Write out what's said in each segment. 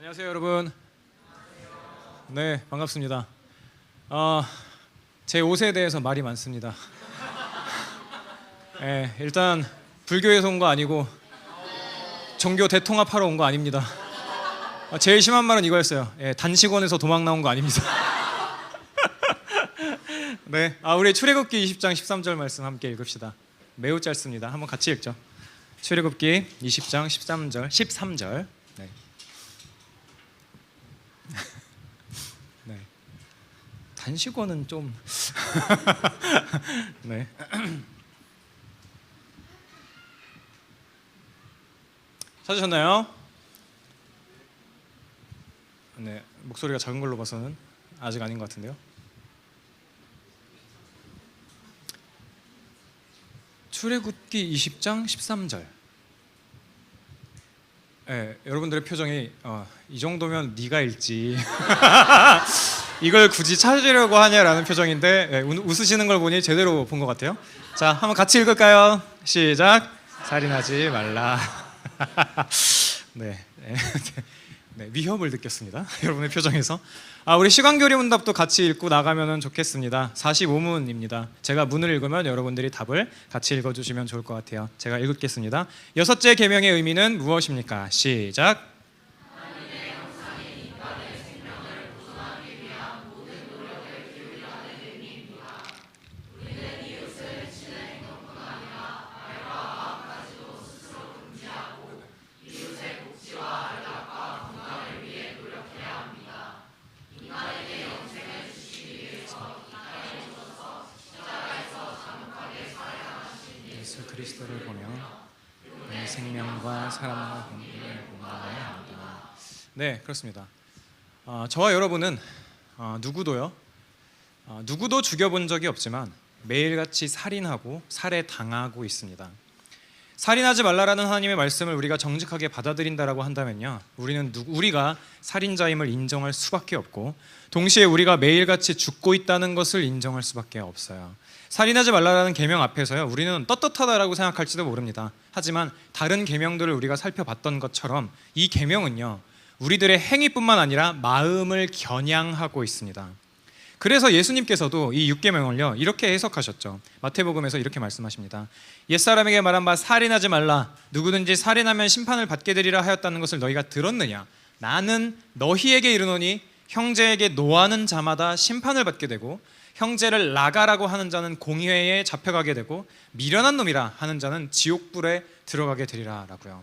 안녕하세요, 여러분. 네, 반갑습니다. 제 옷에 대해서 말이 많습니다. 일단 불교에서 온 거 아니고 종교 대통합하러 온 거 아닙니다. 제일 심한 말은 이거였어요. 단식원에서 도망 나온 거 아닙니다. 네, 우리 출애굽기 20장 13절 말씀 함께 읽읍시다. 매우 짧습니다. 한번 같이 읽죠. 출애굽기 20장 13절. 네. 네. 단식원은 좀 네. 찾으셨나요? 네, 목소리가 작은 걸로 봐서는 아직 아닌 것 같은데요. 출애굽기 20장 13절. 여러분들의 표정이 이 정도면 네가 읽지 이걸 굳이 찾으려고 하냐라는 표정인데 웃으시는 걸 보니 제대로 본 것 같아요. 자, 한번 같이 읽을까요? 시작. 살인하지 말라. 네. 위협을 느꼈습니다. 여러분의 표정에서. 우리 시간교리 문답도 같이 읽고 나가면 좋겠습니다. 45문입니다. 제가 문을 읽으면 여러분들이 답을 같이 읽어주시면 좋을 것 같아요. 제가 읽겠습니다. 여섯째 계명의 의미는 무엇입니까? 시작. 예수 그리스도를 보며 생명과 사랑과 공의를 공부해야 합니다. 네, 그렇습니다. 저와 여러분은 누구도 죽여본 적이 없지만 매일같이 살인하고 살해당하고 있습니다. 살인하지 말라라는 하나님의 말씀을 우리가 정직하게 받아들인다라고 한다면요, 우리가 살인자임을 인정할 수밖에 없고, 동시에 우리가 매일같이 죽고 있다는 것을 인정할 수밖에 없어요. 살인하지 말라라는 계명 앞에서요, 우리는 떳떳하다라고 생각할지도 모릅니다. 하지만 다른 계명들을 우리가 살펴봤던 것처럼 이 계명은요, 우리들의 행위뿐만 아니라 마음을 겨냥하고 있습니다. 그래서 예수님께서도 이 6계명을요 이렇게 해석하셨죠. 마태복음에서 이렇게 말씀하십니다. 옛사람에게 말한 바 살인하지 말라. 누구든지 살인하면 심판을 받게 되리라 하였다는 것을 너희가 들었느냐? 나는 너희에게 이르노니 형제에게 노하는 자마다 심판을 받게 되고, 형제를 나가라고 하는 자는 공회에 잡혀가게 되고, 미련한 놈이라 하는 자는 지옥불에 들어가게 되리라 라고요.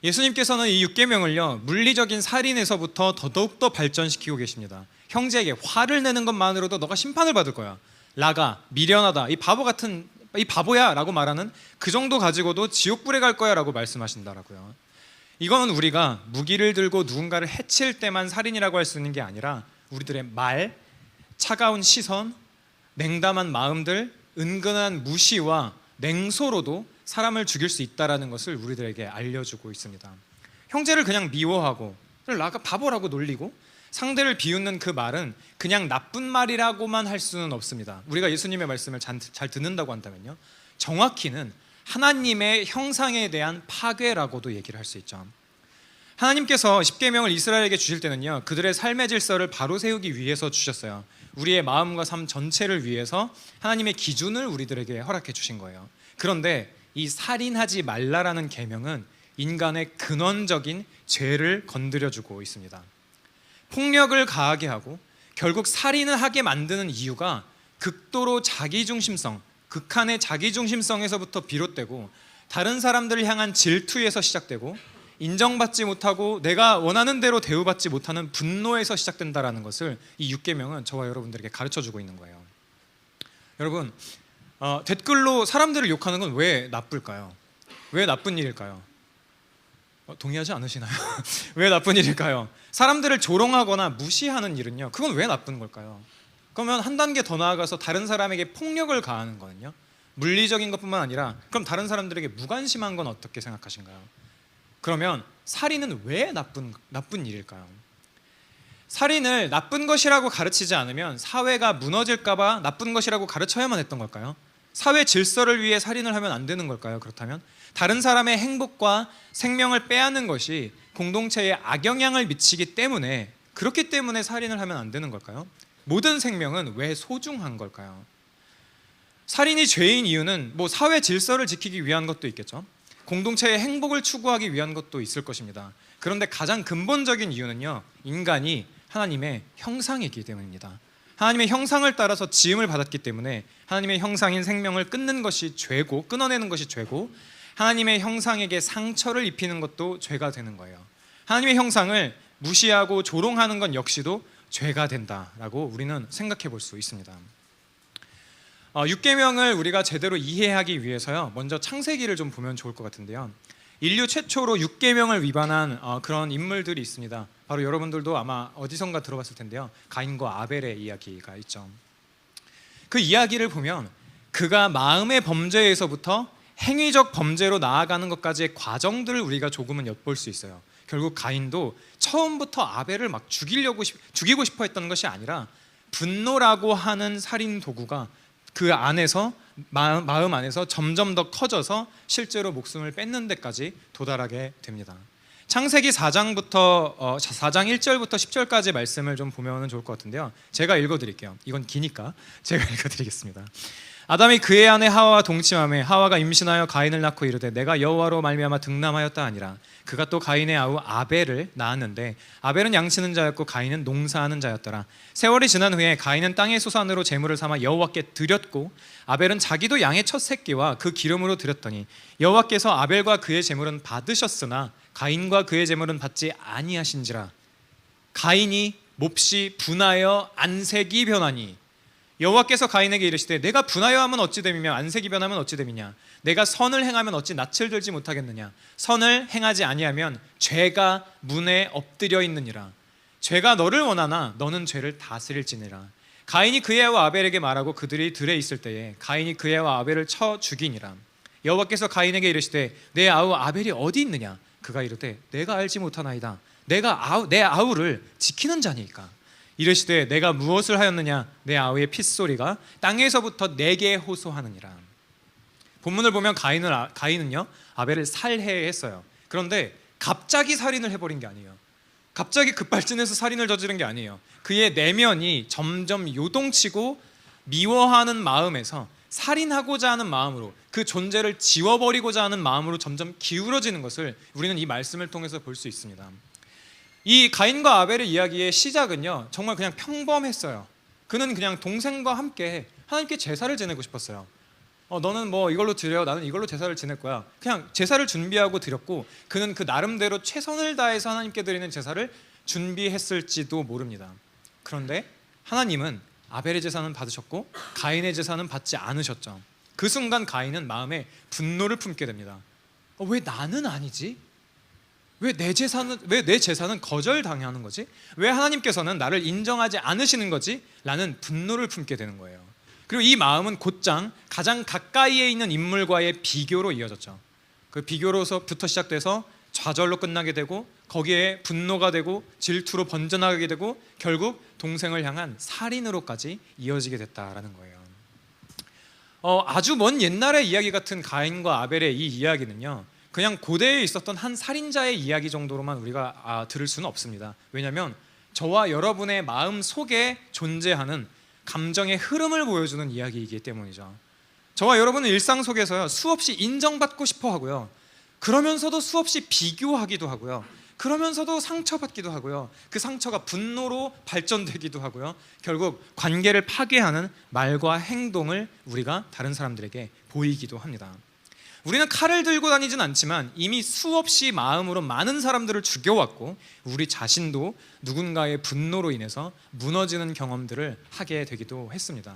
예수님께서는 이 6계명을요 물리적인 살인에서부터 더더욱더 발전시키고 계십니다. 형제에게 화를 내는 것만으로도 너가 심판을 받을 거야, 나가, 미련하다, 이 바보야 라고 말하는 그 정도 가지고도 지옥불에 갈 거야 라고 말씀하신다라고요. 이거는 우리가 무기를 들고 누군가를 해칠 때만 살인이라고 할 수 있는 게 아니라 우리들의 말, 차가운 시선, 냉담한 마음들, 은근한 무시와 냉소로도 사람을 죽일 수 있다는 것을 우리들에게 알려주고 있습니다. 형제를 그냥 미워하고 나가 바보라고 놀리고 상대를 비웃는 그 말은 그냥 나쁜 말이라고만 할 수는 없습니다. 우리가 예수님의 말씀을 잘 듣는다고 한다면요, 정확히는 하나님의 형상에 대한 파괴라고도 얘기를 할 수 있죠. 하나님께서 십계명을 이스라엘에게 주실 때는요, 그들의 삶의 질서를 바로 세우기 위해서 주셨어요. 우리의 마음과 삶 전체를 위해서 하나님의 기준을 우리들에게 허락해 주신 거예요. 그런데 이 살인하지 말라라는 계명은 인간의 근원적인 죄를 건드려주고 있습니다. 폭력을 가하게 하고 결국 살인을 하게 만드는 이유가 극도로 자기중심성, 극한의 자기중심성에서부터 비롯되고, 다른 사람들을 향한 질투에서 시작되고, 인정받지 못하고 내가 원하는 대로 대우받지 못하는 분노에서 시작된다는 것을 이 6계명은 저와 여러분들에게 가르쳐주고 있는 거예요. 여러분, 댓글로 사람들을 욕하는 건 왜 나쁠까요? 왜 나쁜 일일까요? 동의하지 않으시나요? 왜 나쁜 일일까요? 사람들을 조롱하거나 무시하는 일은요, 그건 왜 나쁜 걸까요? 그러면 한 단계 더 나아가서 다른 사람에게 폭력을 가하는 거는요, 물리적인 것뿐만 아니라 그럼 다른 사람들에게 무관심한 건 어떻게 생각하신가요? 그러면 살인은 왜 나쁜 일일까요? 살인을 나쁜 것이라고 가르치지 않으면 사회가 무너질까 봐 나쁜 것이라고 가르쳐야만 했던 걸까요? 사회 질서를 위해 살인을 하면 안 되는 걸까요? 그렇다면 다른 사람의 행복과 생명을 빼앗는 것이 공동체에 악영향을 미치기 때문에, 그렇기 때문에 살인을 하면 안 되는 걸까요? 모든 생명은 왜 소중한 걸까요? 살인이 죄인 이유는 뭐 사회 질서를 지키기 위한 것도 있겠죠. 공동체의 행복을 추구하기 위한 것도 있을 것입니다. 그런데 가장 근본적인 이유는요, 인간이 하나님의 형상이기 때문입니다. 하나님의 형상을 따라서 지음을 받았기 때문에 하나님의 형상인 생명을 끊는 것이 죄고, 끊어내는 것이 죄고, 하나님의 형상에게 상처를 입히는 것도 죄가 되는 거예요. 하나님의 형상을 무시하고 조롱하는 건 역시도 죄가 된다라고 우리는 생각해 볼 수 있습니다. 6계명을 우리가 제대로 이해하기 위해서요, 먼저 창세기를 좀 보면 좋을 것 같은데요. 인류 최초로 6계명을 위반한 그런 인물들이 있습니다. 바로 여러분들도 아마 어디선가 들어봤을 텐데요. 가인과 아벨의 이야기가 있죠. 그 이야기를 보면 그가 마음의 범죄에서부터 행위적 범죄로 나아가는 것까지의 과정들을 우리가 조금은 엿볼 수 있어요. 결국 가인도 처음부터 아벨을 막 죽이고 싶어 했던 것이 아니라 분노라고 하는 살인 도구가 그 안에서, 마음 안에서 점점 더 커져서 실제로 목숨을 뺏는 데까지 도달하게 됩니다. 창세기 4장 1절부터 10절까지 말씀을 좀 보면 좋을 것 같은데요. 제가 읽어드릴게요. 이건 기니까 제가 읽어드리겠습니다. 아담이 그의 아내 하와와 동침하매 하와가 임신하여 가인을 낳고 이르되 내가 여호와로 말미암아 득남하였다 하니라. 그가 또 가인의 아우 아벨을 낳았는데 아벨은 양치는 자였고 가인은 농사하는 자였더라. 세월이 지난 후에 가인은 땅의 소산으로 제물을 삼아 여호와께 드렸고 아벨은 자기도 양의 첫 새끼와 그 기름으로 드렸더니 여호와께서 아벨과 그의 제물은 받으셨으나 가인과 그의 제물은 받지 아니하신지라. 가인이 몹시 분하여 안색이 변하니 여호와께서 가인에게 이르시되 내가 분하여 하면 어찌 됨이며 안색이 변하면 어찌 됨이냐. 내가 선을 행하면 어찌 낯을 들지 못하겠느냐. 선을 행하지 아니하면 죄가 문에 엎드려 있느니라. 죄가 너를 원하나 너는 죄를 다스릴지니라. 가인이 그의 아우 아벨에게 말하고 그들이 들에 있을 때에 가인이 그의 아우 아벨을 쳐 죽이니라. 여호와께서 가인에게 이르시되 내 아우 아벨이 어디 있느냐. 그가 이르되 내가 알지 못하나이다. 내가 내 아우를 지키는 자니까. 이르시되 내가 무엇을 하였느냐. 내 아우의 핏소리가 땅에서부터 내게 호소하느니라. 본문을 보면 가인은요 아벨을 살해했어요. 그런데 갑자기 살인을 해버린 게 아니에요. 갑자기 급발진해서 살인을 저지른 게 아니에요. 그의 내면이 점점 요동치고 미워하는 마음에서 살인하고자 하는 마음으로, 그 존재를 지워버리고자 하는 마음으로 점점 기울어지는 것을 우리는 이 말씀을 통해서 볼 수 있습니다. 이 가인과 아벨의 이야기의 시작은요 정말 그냥 평범했어요. 그는 그냥 동생과 함께 하나님께 제사를 지내고 싶었어요. 너는 뭐 이걸로 드려, 나는 이걸로 제사를 지낼 거야. 그냥 제사를 준비하고 드렸고 그는 그 나름대로 최선을 다해서 하나님께 드리는 제사를 준비했을지도 모릅니다. 그런데 하나님은 아벨의 제사는 받으셨고 가인의 제사는 받지 않으셨죠. 그 순간 가인은 마음에 분노를 품게 됩니다. 왜 나는 아니지? 왜 내 제사는 거절당하는 거지? 왜 하나님께서는 나를 인정하지 않으시는 거지? 라는 분노를 품게 되는 거예요. 그리고 이 마음은 곧장 가장 가까이에 있는 인물과의 비교로 이어졌죠. 그 비교로서부터 시작돼서 좌절로 끝나게 되고 거기에 분노가 되고 질투로 번져나가게 되고 결국 동생을 향한 살인으로까지 이어지게 됐다라는 거예요. 아주 먼 옛날의 이야기 같은 가인과 아벨의 이 이야기는요 그냥 고대에 있었던 한 살인자의 이야기 정도로만 우리가 들을 수는 없습니다. 왜냐하면 저와 여러분의 마음 속에 존재하는 감정의 흐름을 보여주는 이야기이기 때문이죠. 저와 여러분은 일상 속에서요 수없이 인정받고 싶어 하고요, 그러면서도 수없이 비교하기도 하고요, 그러면서도 상처받기도 하고요, 그 상처가 분노로 발전되기도 하고요, 결국 관계를 파괴하는 말과 행동을 우리가 다른 사람들에게 보이기도 합니다. 우리는 칼을 들고 다니진 않지만 이미 수없이 마음으로 많은 사람들을 죽여왔고 우리 자신도 누군가의 분노로 인해서 무너지는 경험들을 하게 되기도 했습니다.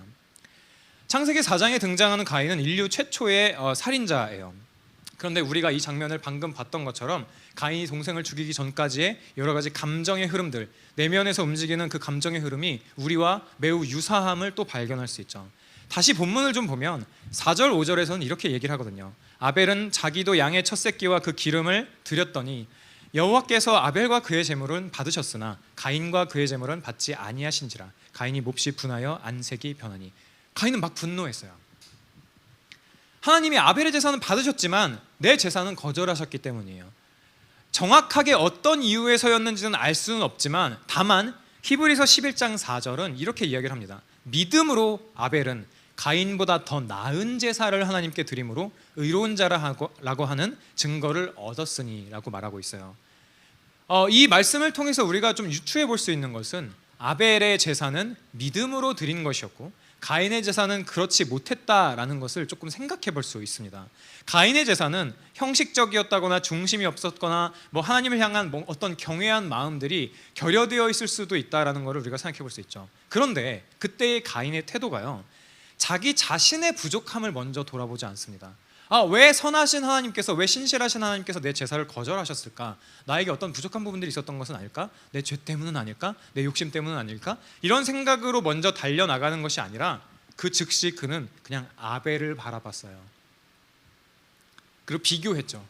창세기 4장에 등장하는 가인은 인류 최초의 살인자예요. 그런데 우리가 이 장면을 방금 봤던 것처럼 가인이 동생을 죽이기 전까지의 여러 가지 감정의 흐름들, 내면에서 움직이는 그 감정의 흐름이 우리와 매우 유사함을 또 발견할 수 있죠. 다시 본문을 좀 보면 4절 5절에서는 이렇게 얘기를 하거든요. 아벨은 자기도 양의 첫 새끼와 그 기름을 드렸더니 여호와께서 아벨과 그의 제물은 받으셨으나 가인과 그의 제물은 받지 아니하신지라. 가인이 몹시 분하여 안색이 변하니. 가인은 막 분노했어요. 하나님이 아벨의 제사는 받으셨지만 내 제사는 거절하셨기 때문이에요. 정확하게 어떤 이유에서였는지는 알 수는 없지만 다만 히브리서 11장 4절은 이렇게 이야기를 합니다. 믿음으로 아벨은 가인보다 더 나은 제사를 하나님께 드림으로 의로운 자라고 하는 증거를 얻었으니 라고 말하고 있어요. 이 말씀을 통해서 우리가 좀 유추해 볼 수 있는 것은 아벨의 제사는 믿음으로 드린 것이었고 가인의 제사는 그렇지 못했다라는 것을 조금 생각해 볼 수 있습니다. 가인의 제사는 형식적이었다거나 중심이 없었거나 하나님을 향한 어떤 경외한 마음들이 결여되어 있을 수도 있다라는 것을 우리가 생각해 볼 수 있죠. 그런데 그때의 가인의 태도가요, 자기 자신의 부족함을 먼저 돌아보지 않습니다. 왜 선하신 하나님께서, 왜 신실하신 하나님께서 내 제사를 거절하셨을까? 나에게 어떤 부족한 부분들이 있었던 것은 아닐까? 내 죄 때문은 아닐까? 내 욕심 때문은 아닐까? 이런 생각으로 먼저 달려나가는 것이 아니라 그 즉시 그는 그냥 아벨을 바라봤어요. 그리고 비교했죠.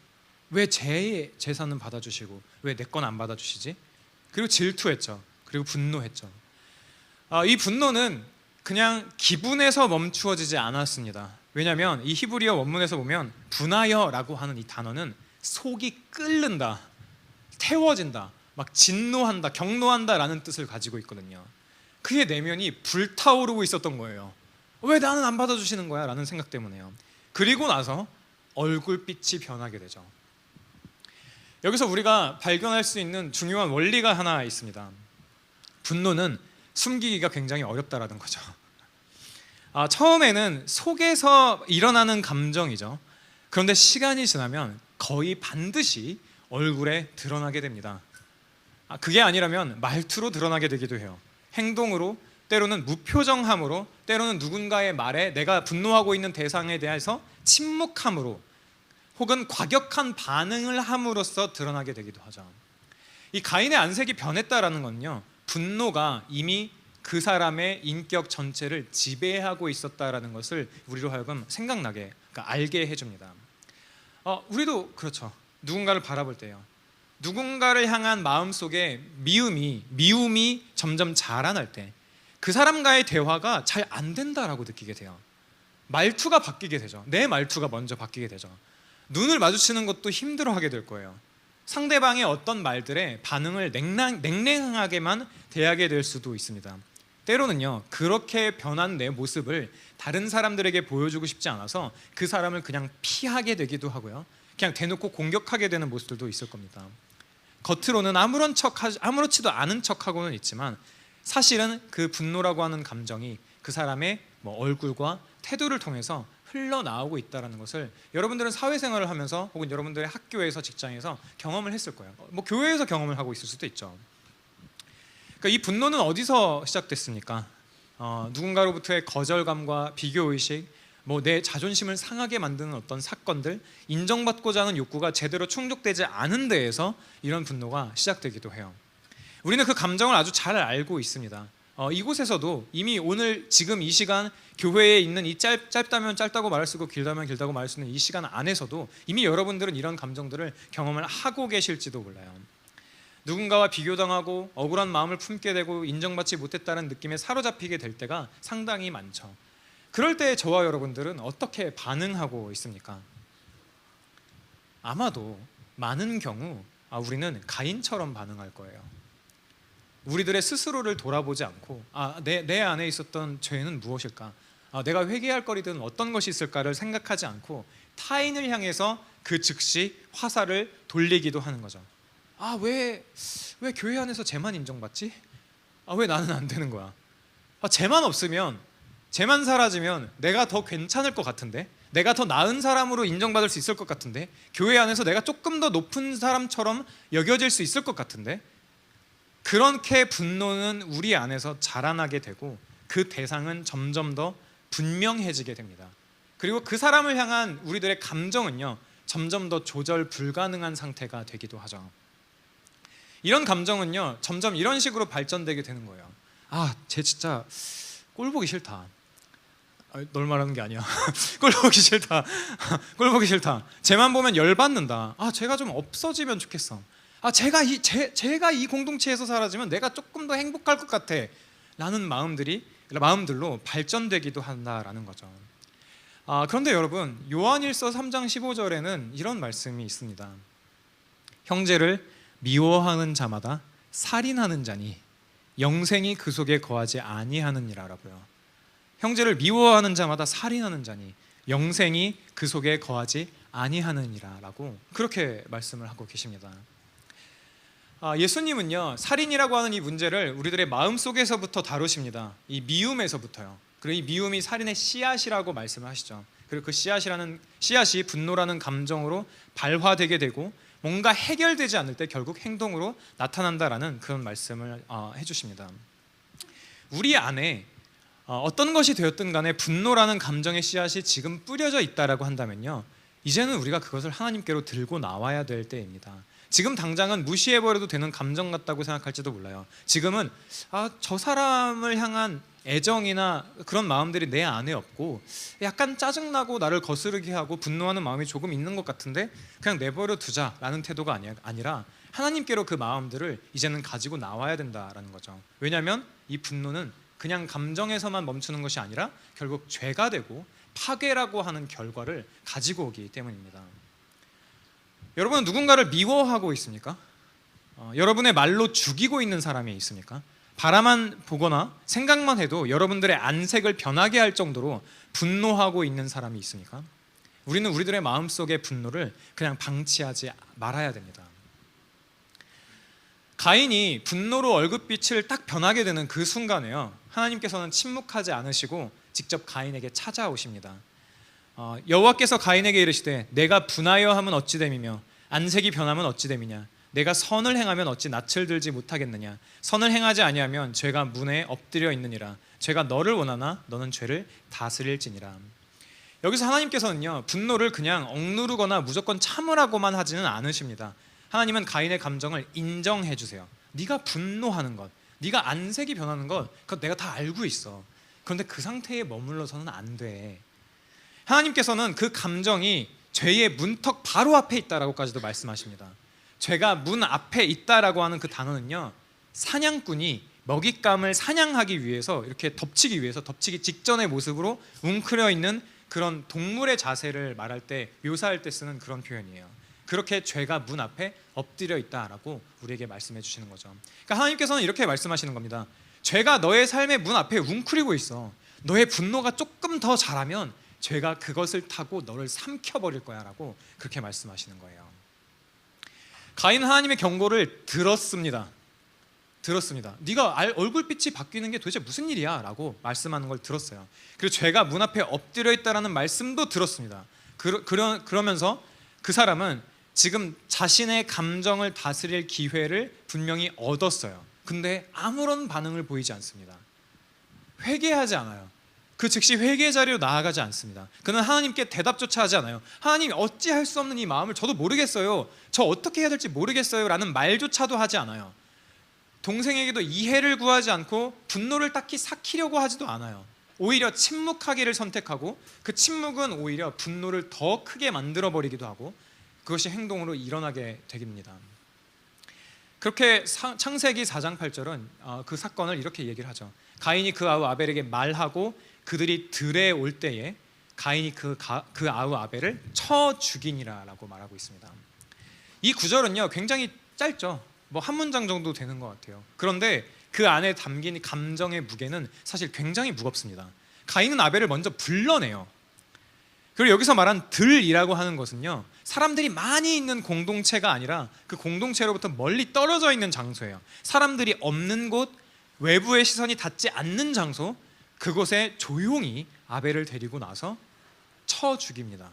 왜 제 제사는 받아주시고 왜 내 건 안 받아주시지? 그리고 질투했죠. 그리고 분노했죠. 이 분노는 그냥 기분에서 멈추어지지 않았습니다. 왜냐하면 이 히브리어 원문에서 보면 분하여라고 하는 이 단어는 속이 끓는다, 태워진다, 막 진노한다, 경노한다라는 뜻을 가지고 있거든요. 그의 내면이 불타오르고 있었던 거예요. 왜 나는 안 받아주시는 거야? 라는 생각 때문에요. 그리고 나서 얼굴빛이 변하게 되죠. 여기서 우리가 발견할 수 있는 중요한 원리가 하나 있습니다. 분노는 숨기기가 굉장히 어렵다라는 거죠. 처음에는 속에서 일어나는 감정이죠. 그런데 시간이 지나면 거의 반드시 얼굴에 드러나게 됩니다. 그게 아니라면 말투로 드러나게 되기도 해요. 행동으로, 때로는 무표정함으로, 때로는 누군가의 말에 내가 분노하고 있는 대상에 대해서 침묵함으로, 혹은 과격한 반응을 함으로써 드러나게 되기도 하죠. 이 가인의 안색이 변했다라는 건요, 분노가 이미 그 사람의 인격 전체를 지배하고 있었다라는 것을 우리로 하여금 생각나게, 그러니까 알게 해줍니다. 우리도 그렇죠. 누군가를 바라볼 때요, 누군가를 향한 마음속에 미움이 점점 자라날 때 그 사람과의 대화가 잘 안 된다라고 느끼게 돼요. 말투가 바뀌게 되죠. 내 말투가 먼저 바뀌게 되죠. 눈을 마주치는 것도 힘들어하게 될 거예요. 상대방의 어떤 말들에 반응을 냉랭하게만 대하게 될 수도 있습니다. 때로는요, 그렇게 변한 내 모습을 다른 사람들에게 보여주고 싶지 않아서 그 사람을 그냥 피하게 되기도 하고요, 그냥 대놓고 공격하게 되는 모습들도 있을 겁니다. 겉으로는 아무렇지도 않은 척하고는 있지만 사실은 그 분노라고 하는 감정이 그 사람의 얼굴과 태도를 통해서 흘러나오고 있다는 것을 여러분들은 사회생활을 하면서 혹은 여러분들의 학교에서, 직장에서 경험을 했을 거예요. 교회에서 경험을 하고 있을 수도 있죠. 그러니까 이 분노는 어디서 시작됐습니까? 누군가로부터의 거절감과 비교의식, 내 자존심을 상하게 만드는 어떤 사건들, 인정받고자 하는 욕구가 제대로 충족되지 않은 데에서 이런 분노가 시작되기도 해요. 우리는 그 감정을 아주 잘 알고 있습니다. 이곳에서도 이미 오늘 지금 이 시간 교회에 있는 이 짧다면 짧다고 말할 수 있고 길다면 길다고 말할 수 있는 이 시간 안에서도 이미 여러분들은 이런 감정들을 경험을 하고 계실지도 몰라요. 누군가와 비교당하고 억울한 마음을 품게 되고 인정받지 못했다는 느낌에 사로잡히게 될 때가 상당히 많죠. 그럴 때 저와 여러분들은 어떻게 반응하고 있습니까? 아마도 많은 경우 우리는 가인처럼 반응할 거예요. 우리들의 스스로를 돌아보지 않고 내 안에 있었던 죄는 무엇일까? 내가 회개할 거리든 어떤 것이 있을까를 생각하지 않고 타인을 향해서 그 즉시 화살을 돌리기도 하는 거죠. 왜 교회 안에서 쟤만 인정받지? 왜 나는 안 되는 거야? 쟤만 없으면, 쟤만 사라지면 내가 더 괜찮을 것 같은데, 내가 더 나은 사람으로 인정받을 수 있을 것 같은데, 교회 안에서 내가 조금 더 높은 사람처럼 여겨질 수 있을 것 같은데, 그렇게 분노는 우리 안에서 자라나게 되고 그 대상은 점점 더 분명해지게 됩니다. 그리고 그 사람을 향한 우리들의 감정은요, 점점 더 조절 불가능한 상태가 되기도 하죠. 이런 감정은요, 점점 이런 식으로 발전되게 되는 거예요. 쟤 진짜 꼴 보기 싫다. 널 말하는 게 아니야. 꼴 보기 싫다. 꼴 보기 싫다. 쟤만 보면 열받는다. 쟤가 좀 없어지면 좋겠어. 제가 이 공동체에서 사라지면 내가 조금 더 행복할 것 같아 라는 마음들로 발전되기도 한다라는 거죠. 그런데 여러분, 요한일서 3장 15절에는 이런 말씀이 있습니다. 형제를 미워하는 자마다 살인하는 자니 영생이 그 속에 거하지 아니하느니라라고요. 형제를 미워하는 자마다 살인하는 자니 영생이 그 속에 거하지 아니하느니라라고 그렇게 말씀을 하고 계십니다. 예수님은요, 살인이라고 하는 이 문제를 우리들의 마음속에서부터 다루십니다. 이 미움에서부터요. 그리고 이 미움이 살인의 씨앗이라고 말씀을 하시죠. 그리고 그 씨앗이 분노라는 감정으로 발화되게 되고 뭔가 해결되지 않을 때 결국 행동으로 나타난다라는 그런 말씀을 해주십니다. 우리 안에 어떤 것이 되었든 간에 분노라는 감정의 씨앗이 지금 뿌려져 있다라고 한다면요, 이제는 우리가 그것을 하나님께로 들고 나와야 될 때입니다. 지금 당장은 무시해버려도 되는 감정 같다고 생각할지도 몰라요. 지금은 저 사람을 향한 애정이나 그런 마음들이 내 안에 없고 약간 짜증나고 나를 거스르게 하고 분노하는 마음이 조금 있는 것 같은데 그냥 내버려 두자라는 태도가 아니라 하나님께로 그 마음들을 이제는 가지고 나와야 된다라는 거죠. 왜냐하면 이 분노는 그냥 감정에서만 멈추는 것이 아니라 결국 죄가 되고 파괴라고 하는 결과를 가지고 오기 때문입니다. 여러분은 누군가를 미워하고 있습니까? 여러분의 말로 죽이고 있는 사람이 있습니까? 바라만 보거나 생각만 해도 여러분들의 안색을 변하게 할 정도로 분노하고 있는 사람이 있습니까? 우리는 우리들의 마음속의 분노를 그냥 방치하지 말아야 됩니다. 가인이 분노로 얼굴빛을 딱 변하게 되는 그 순간에요, 하나님께서는 침묵하지 않으시고 직접 가인에게 찾아오십니다. 여호와께서 가인에게 이르시되 내가 분하여 함은 어찌 됨이며 안색이 변하면 어찌 됨이냐. 내가 선을 행하면 어찌 낯을 들지 못하겠느냐. 선을 행하지 아니하면 죄가 문에 엎드려 있느니라. 죄가 너를 원하나 너는 죄를 다스릴지니라. 여기서 하나님께서는요, 분노를 그냥 억누르거나 무조건 참으라고만 하지는 않으십니다. 하나님은 가인의 감정을 인정해 주세요. 네가 분노하는 것, 네가 안색이 변하는 것, 그거 내가 다 알고 있어. 그런데 그 상태에 머물러서는 안 돼. 하나님께서는 그 감정이 죄의 문턱 바로 앞에 있다라고까지도 말씀하십니다. 죄가 문 앞에 있다라고 하는 그 단어는요, 사냥꾼이 먹잇감을 사냥하기 위해서 이렇게 덮치기 직전의 모습으로 웅크려 있는 그런 동물의 자세를 말할 때, 묘사할 때 쓰는 그런 표현이에요. 그렇게 죄가 문 앞에 엎드려 있다라고 우리에게 말씀해 주시는 거죠. 그러니까 하나님께서는 이렇게 말씀하시는 겁니다. 죄가 너의 삶의 문 앞에 웅크리고 있어. 너의 분노가 조금 더 자라면 죄가 그것을 타고 너를 삼켜버릴 거야 라고 그렇게 말씀하시는 거예요. 가인은 하나님의 경고를 들었습니다. 네가 얼굴빛이 바뀌는 게 도대체 무슨 일이야 라고 말씀하는 걸 들었어요. 그리고 죄가 문 앞에 엎드려 있다라는 말씀도 들었습니다. 그러면서 그 사람은 지금 자신의 감정을 다스릴 기회를 분명히 얻었어요. 근데 아무런 반응을 보이지 않습니다. 회개하지 않아요. 그 즉시 회개 자리로 나아가지 않습니다. 그는 하나님께 대답조차 하지 않아요. 하나님, 어찌할 수 없는 이 마음을 저도 모르겠어요. 저 어떻게 해야 될지 모르겠어요 라는 말조차도 하지 않아요. 동생에게도 이해를 구하지 않고 분노를 딱히 삭히려고 하지도 않아요. 오히려 침묵하기를 선택하고 그 침묵은 오히려 분노를 더 크게 만들어버리기도 하고 그것이 행동으로 일어나게 됩니다. 그렇게 창세기 4장 8절은 그 사건을 이렇게 얘기를 하죠. 가인이 그 아우 아벨에게 말하고 그들이 들에 올 때에 가인이 그 아우 아벨을 쳐 죽이니라 라고 말하고 있습니다. 이 구절은요, 굉장히 짧죠. 뭐 한 문장 정도 되는 것 같아요. 그런데 그 안에 담긴 감정의 무게는 사실 굉장히 무겁습니다. 가인은 아벨을 먼저 불러내요. 그리고 여기서 말한 들이라고 하는 것은요, 사람들이 많이 있는 공동체가 아니라 그 공동체로부터 멀리 떨어져 있는 장소예요. 사람들이 없는 곳, 외부의 시선이 닿지 않는 장소, 그곳에 조용히 아벨을 데리고 나서 쳐 죽입니다.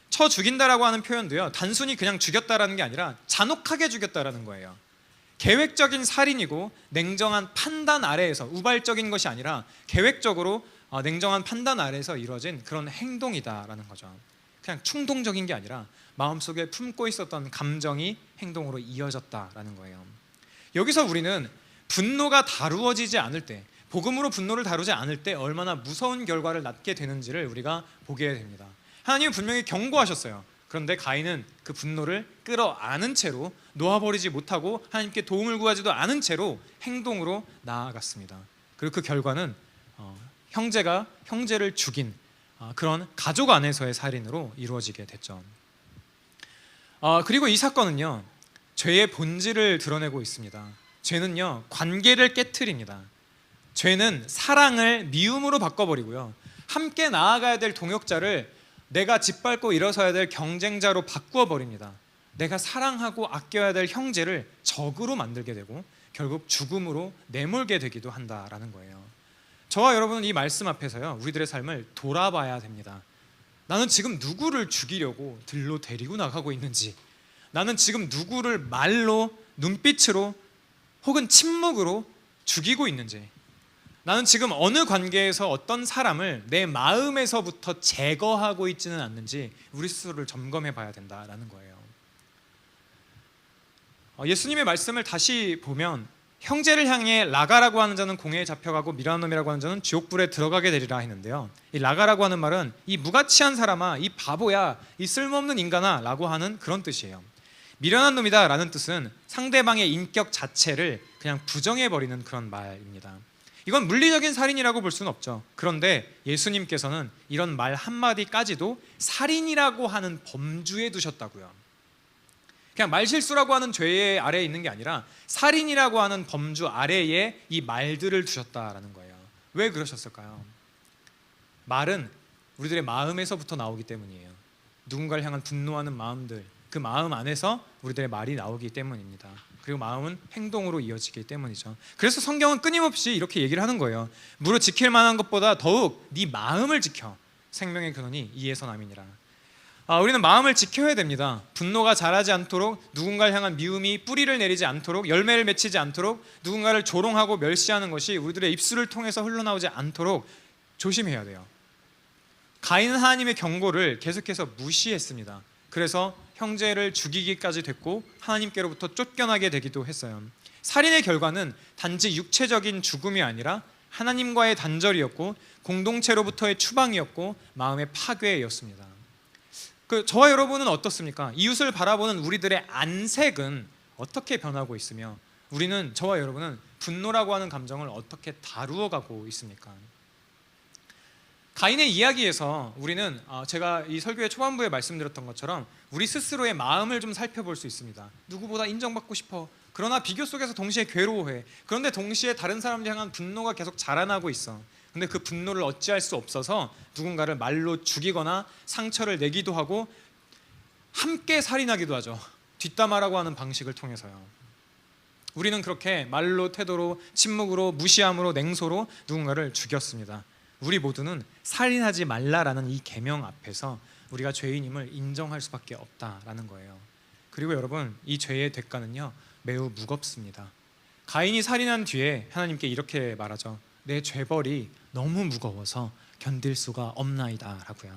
쳐 죽인다라고 하는 표현도요, 단순히 그냥 죽였다라는 게 아니라 잔혹하게 죽였다라는 거예요. 계획적인 살인이고 냉정한 판단 아래에서, 우발적인 것이 아니라 계획적으로 냉정한 판단 아래에서 이루어진 그런 행동이다라는 거죠. 그냥 충동적인 게 아니라 마음속에 품고 있었던 감정이 행동으로 이어졌다라는 거예요. 여기서 우리는 분노가 다루어지지 않을 때, 복음으로 분노를 다루지 않을 때 얼마나 무서운 결과를 낳게 되는지를 우리가 보게 됩니다. 하나님은 분명히 경고하셨어요. 그런데 가인은 그 분노를 끌어안은 채로, 놓아버리지 못하고 하나님께 도움을 구하지도 않은 채로 행동으로 나아갔습니다. 그리고 그 결과는 형제가 형제를 죽인 그런 가족 안에서의 살인으로 이루어지게 됐죠. 그리고 이 사건은요, 죄의 본질을 드러내고 있습니다. 죄는요, 관계를 깨트립니다. 죄는 사랑을 미움으로 바꿔버리고요, 함께 나아가야 될 동역자를 내가 짓밟고 일어서야 될 경쟁자로 바꾸어 버립니다. 내가 사랑하고 아껴야 될 형제를 적으로 만들게 되고 결국 죽음으로 내몰게 되기도 한다라는 거예요. 저와 여러분은 이 말씀 앞에서요, 우리들의 삶을 돌아봐야 됩니다. 나는 지금 누구를 죽이려고 들로 데리고 나가고 있는지, 나는 지금 누구를 말로, 눈빛으로 혹은 침묵으로 죽이고 있는지, 나는 지금 어느 관계에서 어떤 사람을 내 마음에서부터 제거하고 있지는 않는지 우리 스스로를 점검해 봐야 된다라는 거예요. 예수님의 말씀을 다시 보면 형제를 향해 라가라고 하는 자는 공회에 잡혀가고 미련한 놈이라고 하는 자는 지옥불에 들어가게 되리라 했는데요, 이 라가라고 하는 말은 이 무가치한 사람아, 이 바보야, 이 쓸모없는 인간아 라고 하는 그런 뜻이에요. 미련한 놈이다 라는 뜻은 상대방의 인격 자체를 그냥 부정해버리는 그런 말입니다. 이건 물리적인 살인이라고 볼 수는 없죠. 그런데 예수님께서는 이런 말 한마디까지도 살인이라고 하는 범주에 두셨다고요. 그냥 말실수라고 하는 죄의 아래에 있는 게 아니라 살인이라고 하는 범주 아래에 이 말들을 두셨다라는 거예요. 왜 그러셨을까요? 말은 우리들의 마음에서부터 나오기 때문이에요. 누군가를 향한 분노하는 마음들, 그 마음 안에서 우리들의 말이 나오기 때문입니다. 그리고 마음은 행동으로 이어지기 때문이죠. 그래서 성경은 끊임없이 이렇게 얘기를 하는 거예요. 무릇 지킬 만한 것보다 더욱 네 마음을 지켜 생명의 근원이 이에서 남이니라. 우리는 마음을 지켜야 됩니다. 분노가 자라지 않도록, 누군가를 향한 미움이 뿌리를 내리지 않도록, 열매를 맺히지 않도록, 누군가를 조롱하고 멸시하는 것이 우리들의 입술을 통해서 흘러나오지 않도록 조심해야 돼요. 가인은 하나님의 경고를 계속해서 무시했습니다. 그래서 형제를 죽이기까지 됐고 하나님께로부터 쫓겨나게 되기도 했어요. 살인의 결과는 단지 육체적인 죽음이 아니라 하나님과의 단절이었고 공동체로부터의 추방이었고 마음의 파괴였습니다. 저와 여러분은 어떻습니까? 이웃을 바라보는 우리들의 안색은 어떻게 변하고 있으며 저와 여러분은 분노라고 하는 감정을 어떻게 다루어가고 있습니까? 가인의 이야기에서 우리는 제가 이 설교의 초반부에 말씀드렸던 것처럼 우리 스스로의 마음을 좀 살펴볼 수 있습니다. 누구보다 인정받고 싶어. 그러나 비교 속에서 동시에 괴로워해. 그런데 동시에 다른 사람들 향한 분노가 계속 자라나고 있어. 근데 그 분노를 어찌할 수 없어서 누군가를 말로 죽이거나 상처를 내기도 하고 함께 살인하기도 하죠. 뒷담화라고 하는 방식을 통해서요. 우리는 그렇게 말로, 태도로, 침묵으로, 무시함으로, 냉소로 누군가를 죽였습니다. 우리 모두는 살인하지 말라라는 이 계명 앞에서 우리가 죄인임을 인정할 수밖에 없다라는 거예요. 그리고 여러분, 이 죄의 대가는요 매우 무겁습니다. 가인이 살인한 뒤에 하나님께 이렇게 말하죠. 내 죄벌이 너무 무거워서 견딜 수가 없나이다 라고요.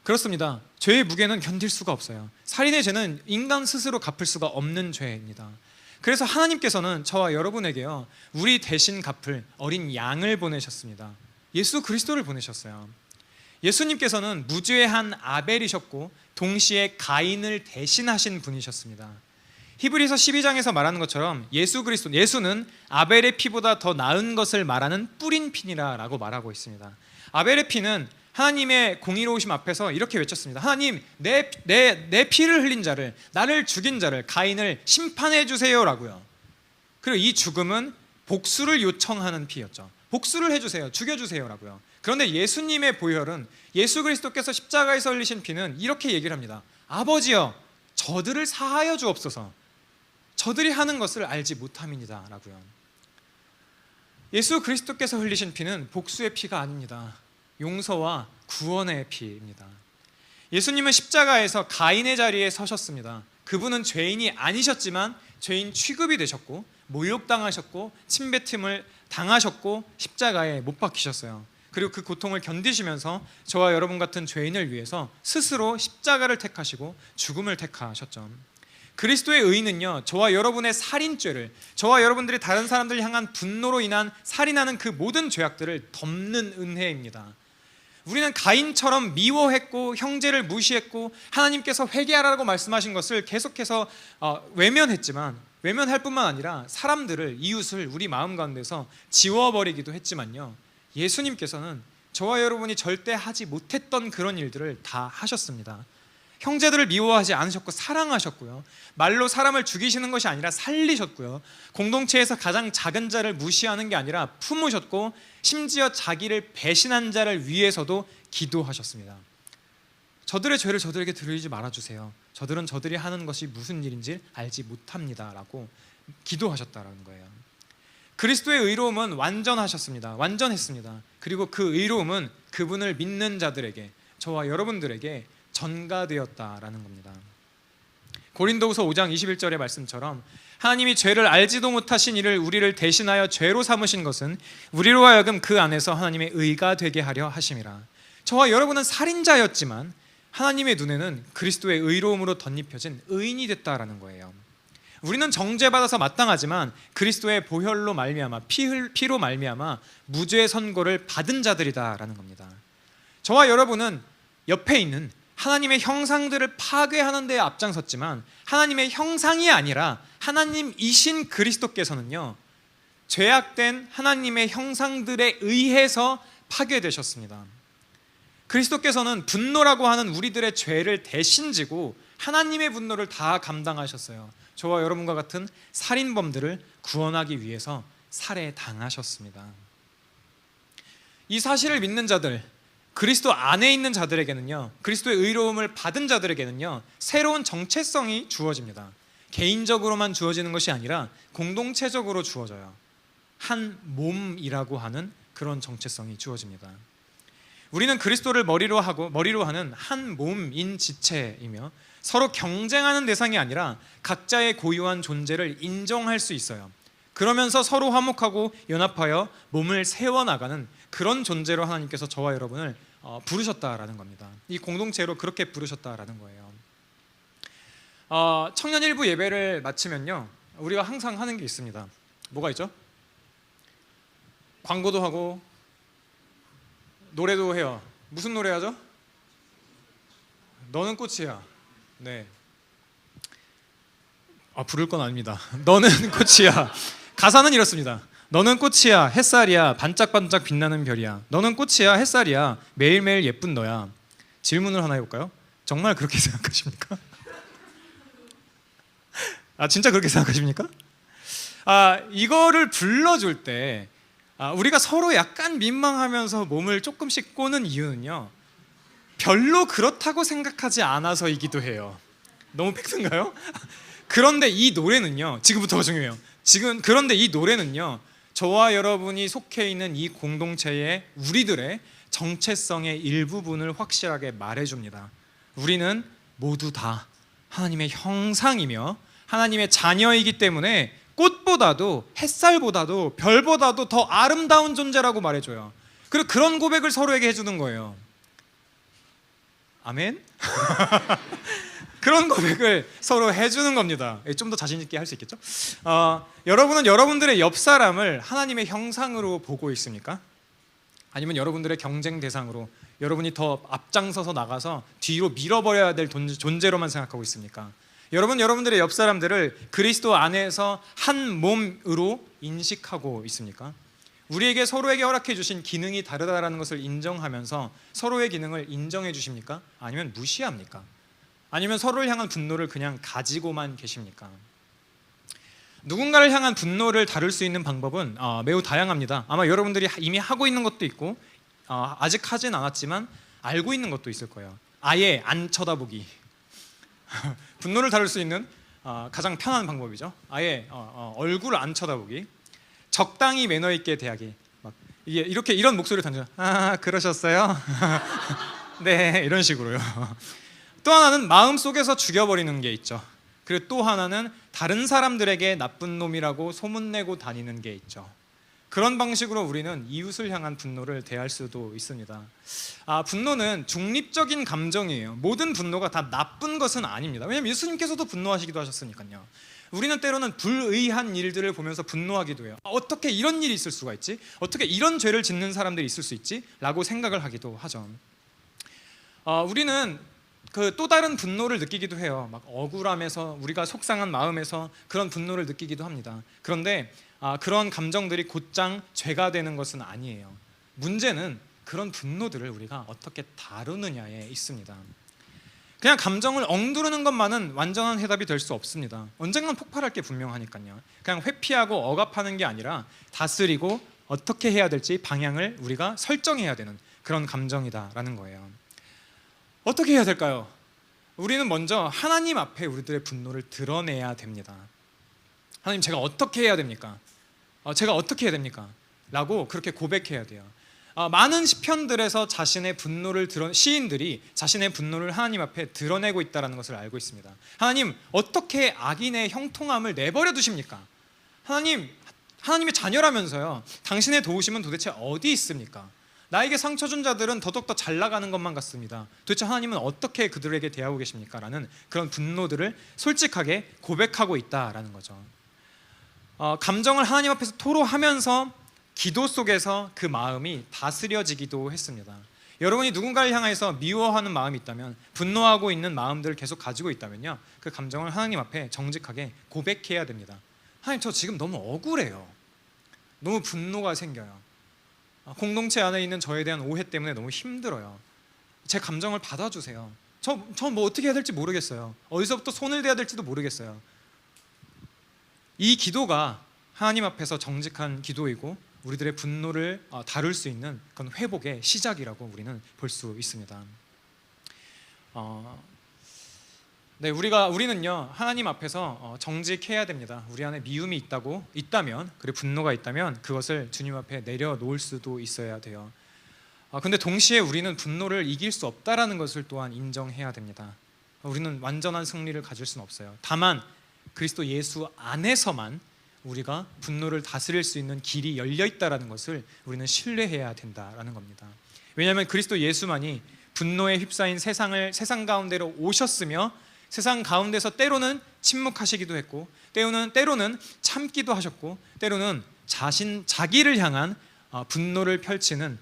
그렇습니다. 죄의 무게는 견딜 수가 없어요. 살인의 죄는 인간 스스로 갚을 수가 없는 죄입니다. 그래서 하나님께서는 저와 여러분에게요 우리 대신 갚을 어린 양을 보내셨습니다. 예수 그리스도를 보내셨어요. 예수님께서는 무죄한 아벨이셨고 동시에 가인을 대신하신 분이셨습니다. 히브리서 12장에서 말하는 것처럼 예수는 아벨의 피보다 더 나은 것을 말하는 뿌린 피니라 라고 말하고 있습니다. 아벨의 피는 하나님의 공의로우심 앞에서 이렇게 외쳤습니다. 하나님, 내 피를 흘린 자를, 나를 죽인 자를, 가인을 심판해 주세요 라고요. 그리고 이 죽음은 복수를 요청하는 피였죠. 복수를 해주세요, 죽여주세요 라고요. 그런데 예수님의 보혈은, 예수 그리스도께서 십자가에서 흘리신 피는 이렇게 얘기를 합니다. 아버지여, 저들을 사하여 주옵소서. 저들이 하는 것을 알지 못함이니이다 라고요. 예수 그리스도께서 흘리신 피는 복수의 피가 아닙니다. 용서와 구원의 피입니다. 예수님은 십자가에서 가인의 자리에 서셨습니다. 그분은 죄인이 아니셨지만 죄인 취급이 되셨고 모욕당하셨고 침뱉음을 당하셨고 십자가에 못 박히셨어요. 그리고 그 고통을 견디시면서 저와 여러분 같은 죄인을 위해서 스스로 십자가를 택하시고 죽음을 택하셨죠. 그리스도의 의는요, 저와 여러분의 살인죄를, 저와 여러분들이 다른 사람들 향한 분노로 인한 살인하는 그 모든 죄악들을 덮는 은혜입니다. 우리는 가인처럼 미워했고 형제를 무시했고 하나님께서 회개하라고 말씀하신 것을 계속해서 외면할 뿐만 아니라 사람들을, 이웃을 우리 마음 가운데서 지워버리기도 했지만요, 예수님께서는 저와 여러분이 절대 하지 못했던 그런 일들을 다 하셨습니다. 형제들을 미워하지 않으셨고 사랑하셨고요. 말로 사람을 죽이시는 것이 아니라 살리셨고요. 공동체에서 가장 작은 자를 무시하는 게 아니라 품으셨고, 심지어 자기를 배신한 자를 위해서도 기도하셨습니다. 저들의 죄를 저들에게 들리지 말아주세요. 저들은 저들이 하는 것이 무슨 일인지 알지 못합니다 라고 기도하셨다라는 거예요. 그리스도의 의로움은 완전했습니다. 그리고 그 의로움은 그분을 믿는 자들에게, 저와 여러분들에게 전가되었다라는 겁니다. 고린도후서 5장 21절의 말씀처럼 하나님이 죄를 알지도 못하신 이를 우리를 대신하여 죄로 삼으신 것은 우리로 하여금 그 안에서 하나님의 의가 되게 하려 하심이라. 저와 여러분은 살인자였지만 하나님의 눈에는 그리스도의 의로움으로 덧입혀진 의인이 됐다라는 거예요. 우리는 정죄받아서 마땅하지만 그리스도의 보혈로 말미암아 피로 말미암아 무죄의 선고를 받은 자들이다라는 겁니다. 저와 여러분은 옆에 있는 하나님의 형상들을 파괴하는 데 앞장섰지만 하나님의 형상이 아니라 하나님이신 그리스도께서는요, 죄악된 하나님의 형상들에 의해서 파괴되셨습니다. 그리스도께서는 분노라고 하는 우리들의 죄를 대신 지고 하나님의 분노를 다 감당하셨어요. 저와 여러분과 같은 살인범들을 구원하기 위해서 살해당하셨습니다. 이 사실을 믿는 자들, 그리스도 안에 있는 자들에게는요, 그리스도의 의로움을 받은 자들에게는요, 새로운 정체성이 주어집니다. 개인적으로만 주어지는 것이 아니라 공동체적으로 주어져요. 한 몸이라고 하는 그런 정체성이 주어집니다. 우리는 그리스도를 머리로 하는 한 몸인 지체이며 서로 경쟁하는 대상이 아니라 각자의 고유한 존재를 인정할 수 있어요. 그러면서 서로 화목하고 연합하여 몸을 세워나가는 그런 존재로 하나님께서 저와 여러분을 부르셨다라는 겁니다. 이 공동체로 그렇게 부르셨다라는 거예요. 청년 일부 예배를 마치면요, 우리가 항상 하는 게 있습니다. 뭐가 있죠? 광고도 하고 노래도 해요. 무슨 노래 하죠? 너는 꽃이야. 네. 부를 건 아닙니다. 너는 꽃이야. 가사는 이렇습니다. 너는 꽃이야, 햇살이야, 반짝반짝 빛나는 별이야. 너는 꽃이야, 햇살이야, 매일매일 예쁜 너야. 질문을 하나 해볼까요? 정말 그렇게 생각하십니까? 진짜 그렇게 생각하십니까? 이거를 불러줄 때 우리가 서로 약간 민망하면서 몸을 조금씩 꼬는 이유는요, 별로 그렇다고 생각하지 않아서이기도 해요. 너무 팩트인가요? 그런데 이 노래는요, 지금부터가 중요해요. 그런데 이 노래는요, 저와 여러분이 속해 있는 이 공동체의 우리들의 정체성의 일부분을 확실하게 말해줍니다. 우리는 모두 다 하나님의 형상이며 하나님의 자녀이기 때문에 꽃보다도 햇살보다도 별보다도 더 아름다운 존재라고 말해줘요. 그리고 그런 고백을 서로에게 해주는 거예요. 아멘? 그런 고백을 서로 해주는 겁니다. 좀 더 자신 있게 할 수 있겠죠? 여러분은 여러분들의 옆 사람을 하나님의 형상으로 보고 있습니까? 아니면 여러분들의 경쟁 대상으로, 여러분이 더 앞장서서 나가서 뒤로 밀어버려야 될 존재로만 생각하고 있습니까? 여러분들의 옆 사람들을 그리스도 안에서 한 몸으로 인식하고 있습니까? 우리에게 서로에게 허락해 주신 기능이 다르다라는 것을 인정하면서 서로의 기능을 인정해 주십니까? 아니면 무시합니까? 아니면 서로를 향한 분노를 그냥 가지고만 계십니까? 누군가를 향한 분노를 다룰 수 있는 방법은 매우 다양합니다. 아마 여러분들이 이미 하고 있는 것도 있고 아직 하진 않았지만 알고 있는 것도 있을 거예요. 아예 안 쳐다보기. 분노를 다룰 수 있는 가장 편한 방법이죠. 아예 얼굴을 안 쳐다보기. 적당히 매너 있게 대하기. 이렇게 이런 목소리를 던져. 그러셨어요? 네, 이런 식으로요. 또 하나는 마음속에서 죽여버리는 게 있죠. 그리고 또 하나는 다른 사람들에게 나쁜 놈이라고 소문내고 다니는 게 있죠. 그런 방식으로 우리는 이웃을 향한 분노를 대할 수도 있습니다. 분노는 중립적인 감정이에요. 모든 분노가 다 나쁜 것은 아닙니다. 왜냐하면 예수님께서도 분노하시기도 하셨으니까요. 우리는 때로는 불의한 일들을 보면서 분노하기도 해요. 어떻게 이런 일이 있을 수가 있지? 어떻게 이런 죄를 짓는 사람들이 있을 수 있지? 라고 생각을 하기도 하죠. 우리는 또 다른 분노를 느끼기도 해요. 막 억울함에서, 우리가 속상한 마음에서 그런 분노를 느끼기도 합니다. 그런데 그런 감정들이 곧장 죄가 되는 것은 아니에요. 문제는 그런 분노들을 우리가 어떻게 다루느냐에 있습니다. 그냥 감정을 엉두르는 것만은 완전한 해답이 될 수 없습니다. 언젠간 폭발할 게 분명하니까요. 그냥 회피하고 억압하는 게 아니라 다스리고 어떻게 해야 될지 방향을 우리가 설정해야 되는 그런 감정이다라는 거예요. 어떻게 해야 될까요? 우리는 먼저 하나님 앞에 우리들의 분노를 드러내야 됩니다. 하나님, 제가 어떻게 해야 됩니까? 제가 어떻게 해야 됩니까? 라고 그렇게 고백해야 돼요. 많은 시편들에서 시인들이 자신의 분노를 하나님 앞에 드러내고 있다는 것을 알고 있습니다. 하나님, 어떻게 악인의 형통함을 내버려 두십니까? 하나님의 자녀라면서요. 당신의 도우심은 도대체 어디 있습니까? 나에게 상처 준 자들은 더더욱 잘 나가는 것만 같습니다. 도대체 하나님은 어떻게 그들에게 대하고 계십니까? 라는 그런 분노들을 솔직하게 고백하고 있다라는 거죠. 감정을 하나님 앞에서 토로하면서 기도 속에서 그 마음이 다스려지기도 했습니다. 여러분이 누군가를 향해서 미워하는 마음이 있다면, 분노하고 있는 마음들을 계속 가지고 있다면요, 그 감정을 하나님 앞에 정직하게 고백해야 됩니다. 하나님, 저 지금 너무 억울해요. 너무 분노가 생겨요. 공동체 안에 있는 저에 대한 오해 때문에 너무 힘들어요. 제 감정을 받아주세요. 저 뭐 어떻게 해야 될지 모르겠어요. 어디서부터 손을 대야 될지도 모르겠어요. 이 기도가 하나님 앞에서 정직한 기도이고 우리들의 분노를 다룰 수 있는 그런 회복의 시작이라고 우리는 볼 수 있습니다. 우리는요, 하나님 앞에서 정직해야 됩니다. 우리 안에 미움이 있다면, 그리고 분노가 있다면 그것을 주님 앞에 내려놓을 수도 있어야 돼요. 근데 동시에 우리는 분노를 이길 수 없다라는 것을 또한 인정해야 됩니다. 우리는 완전한 승리를 가질 수는 없어요. 다만 그리스도 예수 안에서만 우리가 분노를 다스릴 수 있는 길이 열려 있다라는 것을 우리는 신뢰해야 된다라는 겁니다. 왜냐하면 그리스도 예수만이 분노에 휩싸인 세상 가운데로 오셨으며, 세상 가운데서 때로는 침묵하시기도 했고, 때로는 참기도 하셨고, 때로는 자기를 향한 분노를 펼치는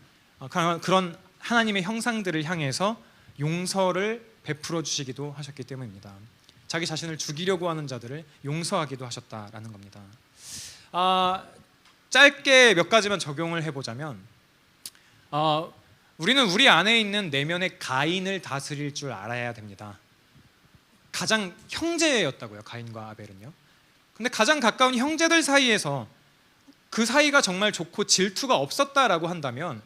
그런 하나님의 형상들을 향해서 용서를 베풀어 주시기도 하셨기 때문입니다. 자기 자신을 죽이려고 하는 자들을 용서하기도 하셨다라는 겁니다. 짧게 몇 가지만 적용을 해보자면, 우리는 우리 안에 있는 내면의 가인을 다스릴 줄 알아야 됩니다. 가장 형제였다고요, 가인과 아벨은요. 근데 가장 가까운 형제들 사이에서 그 사이가 정말 좋고 질투가 없었다라고 한다면,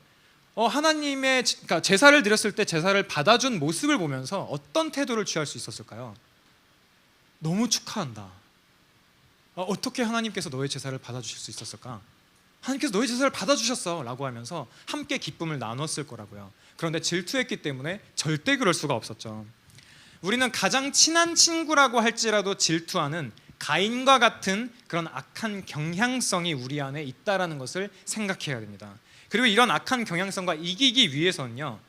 그러니까 제사를 드렸을 때 제사를 받아준 모습을 보면서 어떤 태도를 취할 수 있었을까요? 너무 축하한다. 어떻게 하나님께서 너의 제사를 받아주실 수 있었을까? 하나님께서 너의 제사를 받아주셨어 라고 하면서 함께 기쁨을 나눴을 거라고요. 그런데 질투했기 때문에 절대 그럴 수가 없었죠. 우리는 가장 친한 친구라고 할지라도 질투하는 가인과 같은 그런 악한 경향성이 우리 안에 있다라는 것을 생각해야 됩니다. 그리고 이런 악한 경향성과 이기기 위해서는요,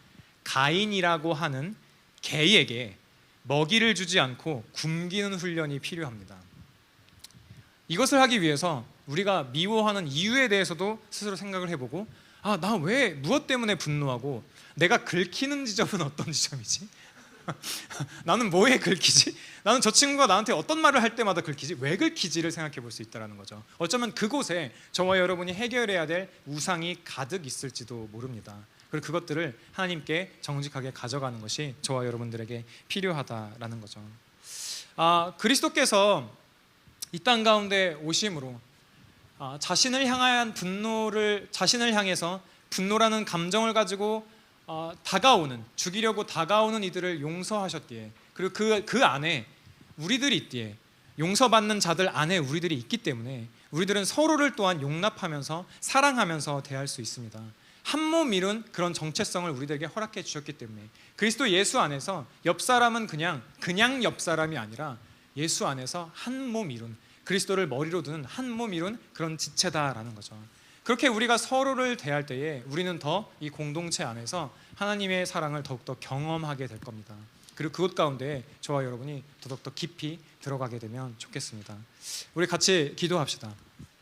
가인이라고 하는 개에게 먹이를 주지 않고 굶기는 훈련이 필요합니다. 이것을 하기 위해서 우리가 미워하는 이유에 대해서도 스스로 생각을 해보고, 나 왜 무엇 때문에 분노하고, 내가 긁히는 지점은 어떤 지점이지? 나는 뭐에 긁히지? 나는 저 친구가 나한테 어떤 말을 할 때마다 긁히지? 왜 긁히지를 생각해 볼 수 있다는 거죠. 어쩌면 그곳에 저와 여러분이 해결해야 될 우상이 가득 있을지도 모릅니다. 그리고 그것들을 하나님께 정직하게 가져가는 것이 저와 여러분들에게 필요하다라는 거죠. 그리스도께서 이 땅 가운데 오심으로 자신을 향해서 분노라는 감정을 가지고 죽이려고 다가오는 이들을 용서하셨기에, 그리고 그 안에 우리들이 있기에, 용서받는 자들 안에 우리들이 있기 때문에 우리들은 서로를 또한 용납하면서 사랑하면서 대할 수 있습니다. 한 몸 이룬 그런 정체성을 우리들에게 허락해 주셨기 때문에, 그리스도 예수 안에서 옆 사람은 그냥 옆 사람이 아니라 예수 안에서 한 몸 이룬, 그리스도를 머리로 두는 한 몸 이룬 그런 지체다라는 거죠. 그렇게 우리가 서로를 대할 때에 우리는 더 이 공동체 안에서 하나님의 사랑을 더욱더 경험하게 될 겁니다. 그리고 그것 가운데 저와 여러분이 더욱더 깊이 들어가게 되면 좋겠습니다. 우리 같이 기도합시다.